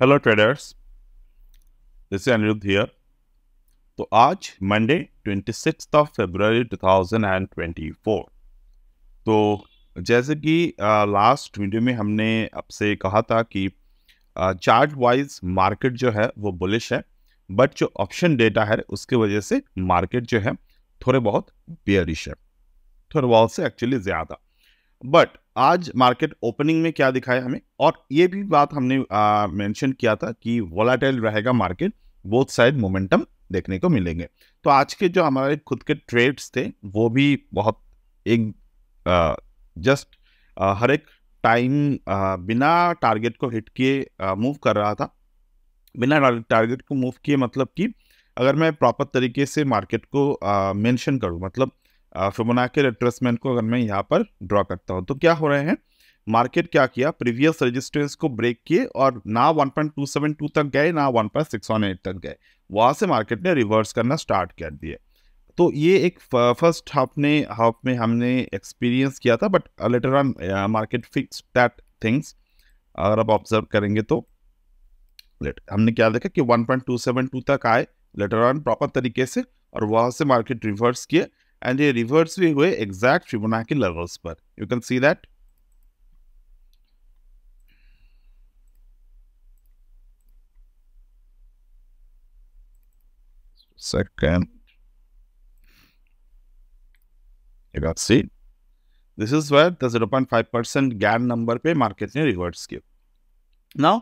Hello traders, this is Aniruddha here. तो आज Monday 26 फरवरी 2024। तो जैसे कि लास्ट वीडियो में हमने आपसे कहा था कि चार्ट वाइज मार्केट जो है वो बुलिश है, बट जो ऑप्शन डेटा है उसके वजह से मार्केट जो है थोड़े बहुत बेयरिश है, थोड़े बहुत से एक्चुअली ज़्यादा। बट आज मार्केट ओपनिंग में क्या दिखाया हमें, और ये भी बात हमने मेंशन किया था कि वोलाटाइल रहेगा मार्केट, बोथ साइड मोमेंटम देखने को मिलेंगे। तो आज के जो हमारे खुद के ट्रेड्स थे वो भी बहुत एक जस्ट हर एक टाइम बिना टारगेट को हिट किए मूव कर रहा था। बिना टारगेट को मूव किए मतलब कि अगर मैं प्रॉपर तरीके से मार्केट को मेंशन करूं, मतलब फिबोनाची रिट्रेसमेंट को अगर मैं यहाँ पर ड्रॉ करता हूँ तो क्या हो रहे हैं, मार्केट क्या किया, प्रीवियस रेजिस्टेंस को ब्रेक किए और ना 1.272 तक गए ना 1.618 तक गए, वहां से मार्केट ने रिवर्स करना स्टार्ट कर दिए। तो ये एक फर्स्ट हाफ में हमने एक्सपीरियंस किया था, but later on market fix that things. अगर आप ऑब्जर्व करेंगे तो हमने क्या देखा कि 1.272 तक आए लेटर ऑन प्रॉपर तरीके से, और वहां से मार्केट रिवर्स किए एंड ये रिवर्स भी हुए एग्जैक्ट फिबोनाची लेवल्स पर। You can see that. Second, you can see this is where the 0.5% Gann number पे मार्केट ने रिवर्स किया। नाउ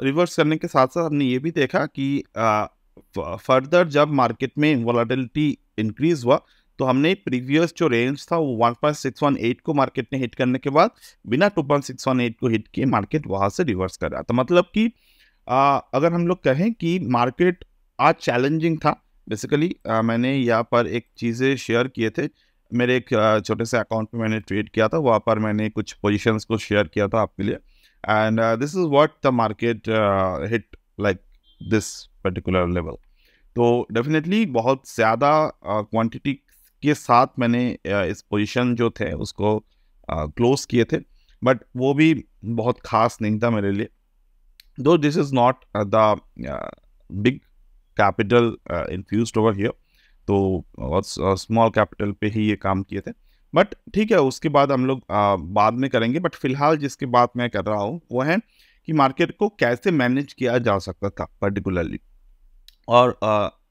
रिवर्स करने के साथ साथ हमने ये भी देखा कि फर्दर जब मार्केट में वोलेटिलिटी इंक्रीज हुआ तो हमने प्रीवियस जो रेंज था वो 1.618 को मार्केट ने हिट करने के बाद बिना 2.618 को हिट किए मार्केट वहां से रिवर्स कर रहा था। मतलब कि अगर हम लोग कहें कि मार्केट आज चैलेंजिंग था बेसिकली। मैंने यहाँ पर एक चीज़ें शेयर किए थे, मेरे एक छोटे से अकाउंट पे मैंने ट्रेड किया था, वहाँ पर मैंने कुछ पोजीशंस को शेयर किया था आपके लिए। and this is what the market hit like this particular level। तो डेफिनेटली बहुत ज़्यादा क्वांटिटी के साथ मैंने इस पोजीशन जो थे उसको क्लोज किए थे, बट वो भी बहुत खास नहीं था मेरे लिए। दो this is not the big capital infused over here, तो स्मॉल कैपिटल पे ही ये काम किए थे। बट ठीक है, उसके बाद हम लोग बाद में करेंगे। बट फिलहाल जिसकी बात मैं कर रहा हूँ वो है कि मार्केट को कैसे मैनेज किया जा सकता था पर्टिकुलरली, और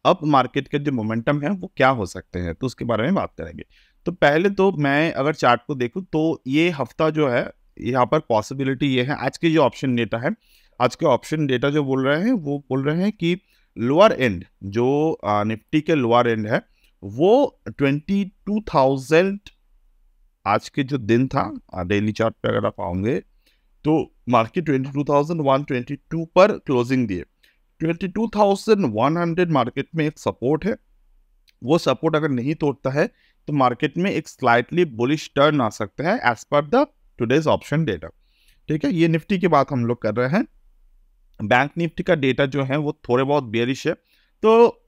अब मार्केट के जो मोमेंटम है वो क्या हो सकते हैं, तो उसके बारे में बात करेंगे। तो पहले तो मैं अगर चार्ट को देखूँ तो ये हफ्ता जो है यहाँ पर पॉसिबिलिटी ये है, आज के जो ऑप्शन डेटा है, आज के ऑप्शन डेटा जो बोल रहे हैं वो बोल रहे हैं कि लोअर एंड जो निफ्टी के लोअर एंड है वो 22,000 आज के जो दिन था डेली चार्ट पे अगर आप आओगे तो मार्केट 22,122 पर क्लोजिंग दिए। 22,100 मार्केट में एक सपोर्ट है, वो सपोर्ट अगर नहीं तोड़ता है तो मार्केट में एक स्लाइटली बुलिश टर्न आ सकता है as per the today's option data. ठीक है, ये निफ्टी की बात हम लोग कर रहे हैं। बैंक निफ्टी का डेटा जो है वो थोड़े बहुत बेयरिश है, तो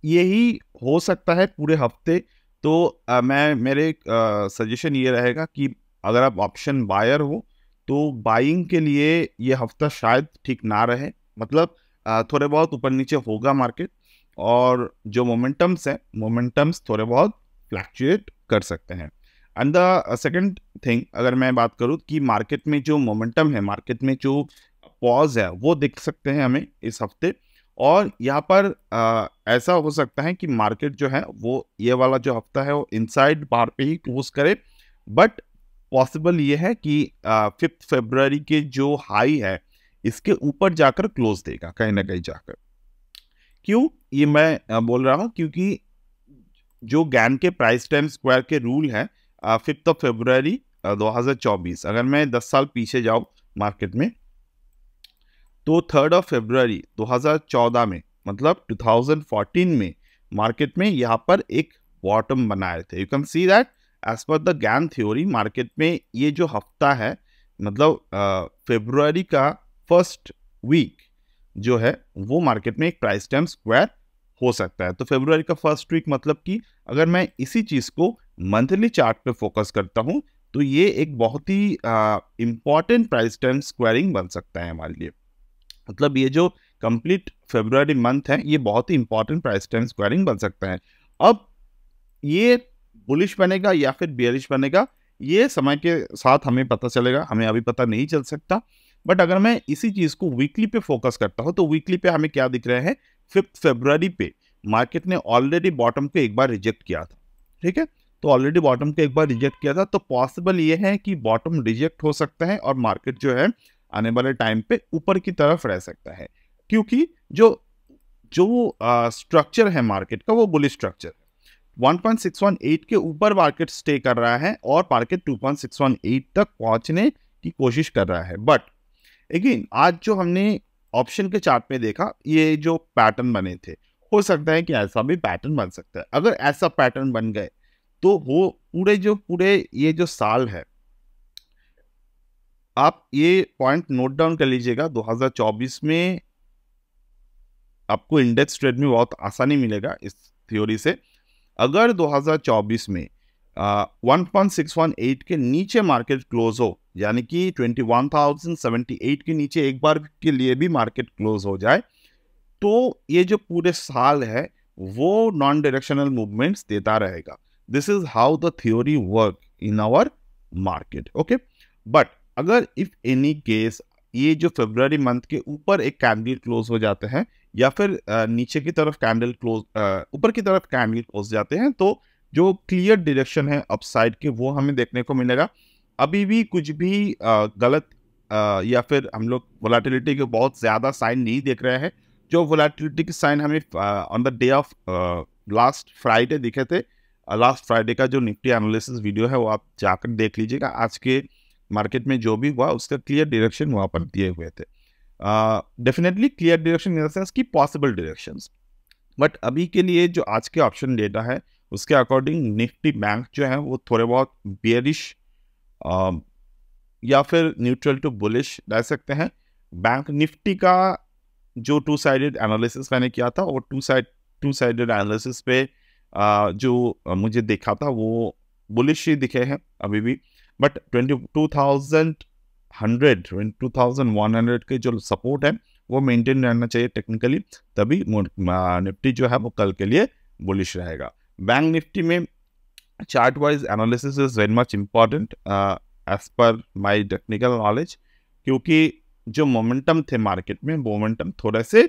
यही हो सकता है पूरे हफ्ते। तो मेरे सजेशन ये रहेगा कि अगर आप ऑप्शन बायर हो तो बाइंग के लिए ये हफ्ता शायद ठीक ना रहे, मतलब थोड़े बहुत ऊपर नीचे होगा मार्केट, और जो मोमेंटम्स हैं मोमेंटम्स थोड़े बहुत फ्लैक्चुएट कर सकते हैं। एंड द सेकंड थिंग, अगर मैं बात करूँ कि मार्केट में जो मोमेंटम है, मार्केट में जो पॉज है वो दिख सकते हैं हमें इस हफ्ते। और यहाँ पर ऐसा हो सकता है कि मार्केट जो है वो ये वाला जो हफ्ता है वो इनसाइड बार पे ही क्लोज करे, बट पॉसिबल ये है कि 5 फरवरी के जो हाई है इसके ऊपर जाकर क्लोज देगा कहीं ना कहीं जाकर। क्यों ये मैं बोल रहा हूँ, क्योंकि जो गैन के प्राइस टाइम स्क्वायर के रूल है 5 फरवरी 2024, अगर मैं 10 साल पीछे जाऊँ मार्केट में तो 3 फरवरी 2014 में, मतलब 2014 में मार्केट में यहाँ पर एक बॉटम बनाए थे। You can see that as per the Gann theory market में ये जो हफ्ता है, मतलब फरवरी का फर्स्ट वीक जो है वो मार्केट में एक प्राइस टाइम स्क्वायर हो सकता है। तो फरवरी का फर्स्ट वीक मतलब कि अगर मैं इसी चीज़ को मंथली चार्ट पे फोकस करता हूँ तो ये एक बहुत ही इम्पॉर्टेंट प्राइस टाइम स्क्वायरिंग बन सकता है हमारे लिए। मतलब ये जो कंप्लीट फरवरी मंथ है ये बहुत ही इंपॉर्टेंट प्राइस टाइम स्क्वायरिंग बन सकता है। अब ये बुलिश बनेगा या फिर बेयरिश बनेगा, ये समय के साथ हमें पता चलेगा, हमें अभी पता नहीं चल सकता। बट अगर मैं इसी चीज को वीकली पे फोकस करता हूं तो वीकली पे हमें क्या दिख रहा है, 5 फरवरी पे मार्केट ने ऑलरेडी बॉटम को एक बार रिजेक्ट किया था। ठीक है, तो ऑलरेडी बॉटम को एक बार रिजेक्ट किया था, तो पॉसिबल ये है कि बॉटम रिजेक्ट हो सकता है और मार्केट जो है आने वाले टाइम पे ऊपर की तरफ रह सकता है, क्योंकि जो जो स्ट्रक्चर है मार्केट का वो बुलिश स्ट्रक्चर 1.618 के ऊपर मार्केट स्टे कर रहा है और मार्केट 2.618 तक पहुंचने की कोशिश कर रहा है। बट अगेन आज जो हमने ऑप्शन के चार्ट में देखा, ये जो पैटर्न बने थे, हो सकता है कि ऐसा भी पैटर्न बन सकता है। अगर ऐसा पैटर्न बन गए तो वो पूरे ये जो साल है, आप ये पॉइंट नोट डाउन कर लीजिएगा, 2024 में आपको इंडेक्स ट्रेड में बहुत आसानी मिलेगा इस थ्योरी से। अगर 2024 में 1.618 के नीचे मार्केट क्लोज हो, यानी कि 21,078 के नीचे एक बार के लिए भी मार्केट क्लोज हो जाए, तो ये जो पूरे साल है वो नॉन डायरेक्शनल मूवमेंट्स देता रहेगा। This is how the theory work in our market. Okay, but अगर इफ एनी केस ये जो फरवरी मंथ के ऊपर एक कैंडल क्लोज हो जाते हैं या फिर नीचे की तरफ कैंडल क्लोज, ऊपर की तरफ कैंडल क्लोज जाते हैं, तो जो क्लियर डायरेक्शन है अपसाइड के वो हमें देखने को मिलेगा। अभी भी कुछ भी गलत या फिर हम लोग वोलेटिलिटी के बहुत ज़्यादा साइन नहीं देख रहे हैं। जो वोलेटिलिटी के साइन हमें on the day of last Friday दिखे थे, लास्ट फ्राइडे का जो निफ्टी एनालिसिस वीडियो है वो आप जाकर देख लीजिएगा। आज के मार्केट में जो भी हुआ उसका क्लियर डायरेक्शन वहाँ पर दिए हुए थे। Definitely clear direction in the sense की पॉसिबल डायरेक्शंस। बट अभी के लिए जो आज के ऑप्शन डेटा है उसके अकॉर्डिंग निफ्टी बैंक जो है वो थोड़े बहुत बेयरिश या फिर न्यूट्रल टू बुलिश रह सकते हैं। बैंक निफ्टी का जो टू साइडेड एनालिसिस मैंने किया था, वो टू साइडेड एनालिसिस पे जो मुझे देखा था वो बुलिश ही दिखे हैं अभी भी। बट 22,100 के जो सपोर्ट है वो मेंटेन रहना चाहिए टेक्निकली, तभी निफ्टी जो है वो कल के लिए बुलिश रहेगा। बैंक निफ्टी में chart wise analysis is very much important as per my technical knowledge, क्योंकि जो मोमेंटम थे मार्केट में, मोमेंटम थोड़े से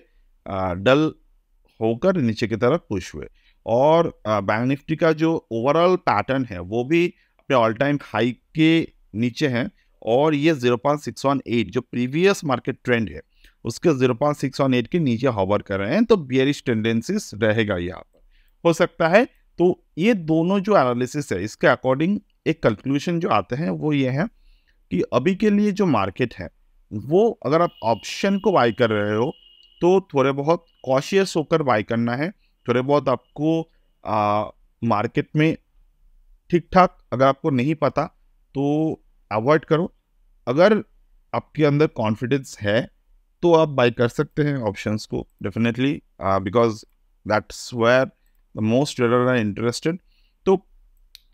डल होकर नीचे की तरफ पुश हुए और बैंक निफ्टी का जो ओवरऑल पैटर्न है वो भी अपने ऑल टाइम हाई के नीचे है और ये 0.618 जो प्रीवियस मार्केट ट्रेंड है उसके 0.618 के नीचे हॉवर कर रहे हैं, तो बियरिश टेंडेंसीज रहेगा यहाँ पर हो सकता है। तो ये दोनों जो एनालिसिस है इसके अकॉर्डिंग एक कंक्लूजन जो आते हैं वो ये है कि अभी के लिए जो मार्केट है वो, अगर आप ऑप्शन को बाई कर रहे हो तो थोड़े बहुत कॉशियस होकर बाई करना है। थोड़े बहुत आपको मार्केट में ठीक ठाक अगर आपको नहीं पता तो अवॉइड करो। अगर आपके अंदर कॉन्फिडेंस है तो आप बाई कर सकते हैं ऑप्शंस को definitely, because that's where the most trader are interested. तो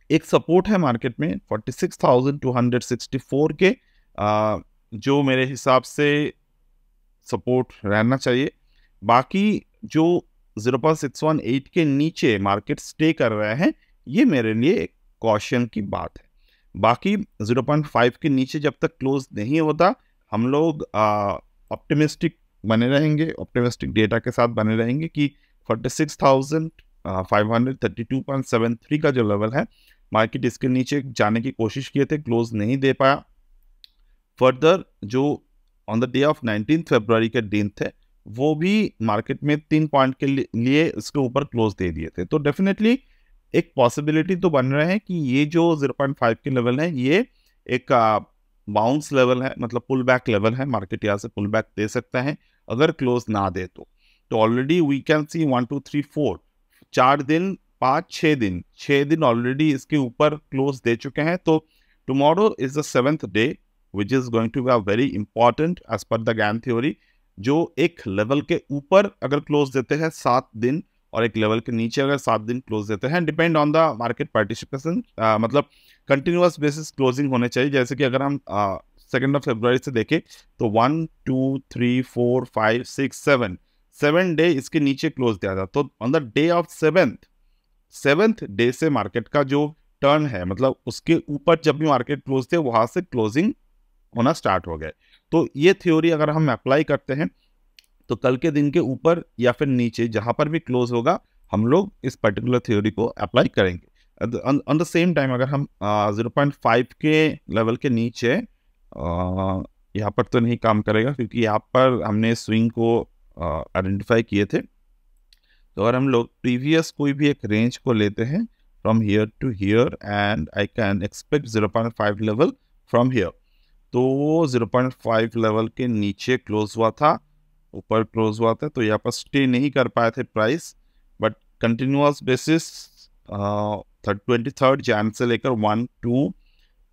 एक सपोर्ट है मार्केट में 46,264 के, जो मेरे हिसाब से सपोर्ट रहना चाहिए। बाकी जो 0.618 के नीचे मार्केट स्टे कर रहे हैं ये मेरे लिए एक कॉशन की बात है। बाकी 0.5 के नीचे जब तक क्लोज नहीं होता हम लोग ऑप्टिमिस्टिक बने रहेंगे, ऑप्टिमिस्टिक डेटा के साथ बने रहेंगे कि 46,532.73 का जो लेवल है मार्केट इसके नीचे जाने की कोशिश किए थे, क्लोज नहीं दे पाया। फर्दर जो ऑन द डे ऑफ 19 फरवरी के दिन थे वो भी मार्केट में 3 पॉइंट के लिए इसके ऊपर क्लोज दे दिए थे। तो डेफिनेटली एक पॉसिबिलिटी तो बन रहा है कि ये जो 0.5 के लेवल है ये एक बाउंस लेवल है, मतलब पुल बैक लेवल है। मार्केट यहाँ से पुल बैक दे सकता है अगर क्लोज ना दे तो ऑलरेडी वी कैन सी 1 2 3 4 4 दिन 5 6 दिन ऑलरेडी इसके ऊपर क्लोज दे चुके हैं। तो tomorrow is the 7th day which is going to be very important as per the Gann theory. जो एक लेवल के ऊपर अगर क्लोज देते हैं 7 दिन और एक लेवल के नीचे अगर 7 दिन क्लोज देते हैं, depend on the market participation, मतलब कंटिन्यूअस बेसिस क्लोजिंग होने चाहिए। जैसे कि अगर हम 2 फरवरी से देखें तो 1 2 3 4 5 6 7 डे इसके नीचे क्लोज दिया था। तो on the day of seventh day से मार्केट का जो टर्न है, मतलब उसके ऊपर जब भी मार्केट क्लोज थे वहां से क्लोजिंग होना स्टार्ट हो गए। तो ये थ्योरी अगर हम अप्लाई करते हैं तो कल के दिन के ऊपर या फिर नीचे जहां पर भी क्लोज होगा हम लोग इस पर्टिकुलर थ्योरी को अप्लाई करेंगे। ऑन द सेम टाइम अगर हम 0.5 के लेवल के नीचे यहाँ पर तो नहीं काम करेगा क्योंकि यहाँ पर हमने स्विंग को आइडेंटिफाई किए थे। तो अगर हम लोग प्रीवियस कोई भी एक रेंज को लेते हैं from here to here and I can expect 0.5 level from here, तो 0.5 लेवल के नीचे क्लोज हुआ था, ऊपर क्लोज हुआ था, तो यहाँ पर स्टे नहीं कर पाए थे price, but continuous basis 23 Jain से लेकर 1 2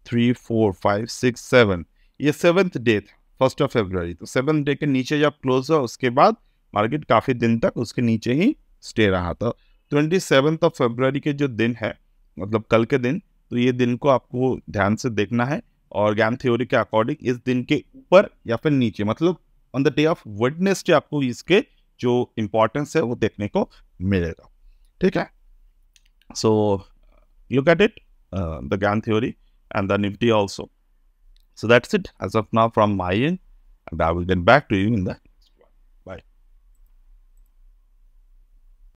3 4 5 6 7 ये 7th डे था 1 फरवरी। तो 7th डे के नीचे जब क्लोज हुआ उसके बाद मार्केट काफ़ी दिन तक उसके नीचे ही स्टे रहा था। 27 फरवरी के जो दिन है, मतलब कल के दिन, तो ये दिन को आपको ध्यान से देखना है और गैन थ्योरी के अकॉर्डिंग इस दिन के ऊपर या फिर नीचे, मतलब on the day of Wednesday आपको इसके जो इंपॉर्टेंस है वो देखने को मिलेगा। ठीक है, so look at it, the Gann theory and the Nifty also. So that's it as of now from my end, and I will get back to you in the